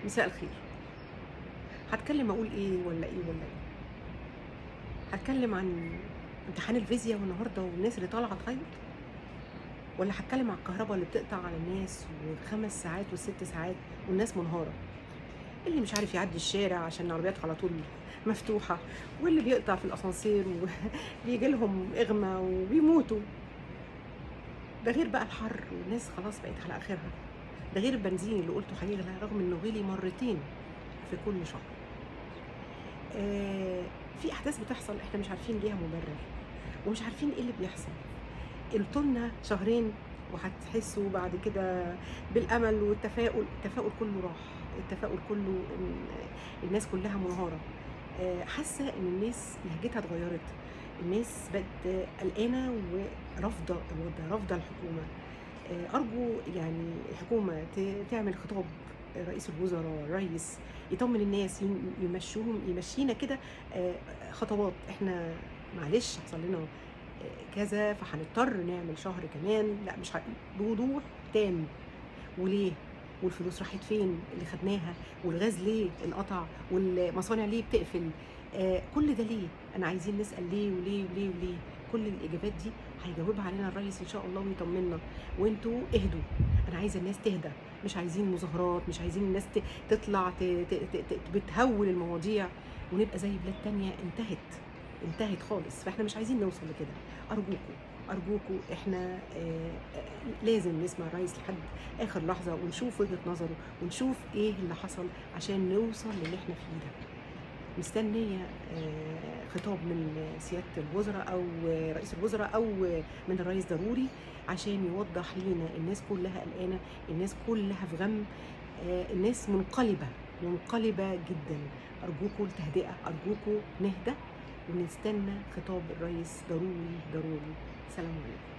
مساء الخير. هاتكلم اقول ايه ولا ايه ولا ايه؟ هاتكلم عن امتحان الفيزياء والنهارده والناس اللي طالعه تعيط، ولا هاتكلم عن الكهرباء اللي بتقطع على الناس والخمس ساعات والست ساعات والناس منهاره، اللي مش عارف يعدي الشارع عشان العربيات على طول مفتوحه، واللي بيقطع في الاسانسير وبيجي لهم اغمى وبيموتوا. ده غير بقى الحر والناس خلاص بقت على اخرها. ده غير البنزين اللي قلته هيغلى رغم انه غلي مرتين في كل شهر. في أحداث بتحصل إحنا مش عارفين ليها مبرر، ومش عارفين إيه اللي بيحصل. قلتوا لنا شهرين وهتحسوا بعد كده بالأمل والتفاؤل، التفاؤل كله راح، التفاؤل كله الناس كلها منهارة. حاسة إن الناس لهجتها اتغيرت، الناس بقت قلقانة ورافضة الوضع، رافضة الحكومة. أرجو يعني الحكومة تعمل خطاب، رئيس الوزراء، الرئيس يطمن الناس، يمشينا كده خطوات. احنا معلش حصل لنا كذا فهنضطر نعمل شهر كمان، لا مش بوضوح تام. وليه؟ والفلوس راحت فين اللي خدناها؟ والغاز ليه انقطع؟ والمصانع ليه بتقفل؟ كل ده ليه؟ انا عايزين نسأل ليه وليه وليه وليه. كل الاجابات دي هيجاوبها علينا الرئيس ان شاء الله ويطمنا. وانتوا اهدوا، انا عايزه الناس تهدى، مش عايزين مظاهرات، مش عايزين الناس تطلع بتهول المواضيع ونبقى زي بلاد تانية انتهت خالص. فاحنا مش عايزين نوصل لكده. ارجوكوا احنا لازم نسمع الرئيس لحد اخر لحظه ونشوف وجهه نظره ونشوف ايه اللي حصل عشان نوصل للي احنا فيه ده. مستنيه خطاب من سياده الوزراء او رئيس الوزراء او من الرئيس ضروري عشان يوضح لينا. الناس كلها قلقانه، الناس كلها في غم، الناس منقلبه جدا. ارجوكوا التهدئه، ارجوكوا نهدى ونستنى خطاب الرئيس ضروري ضروري. سلام عليكم.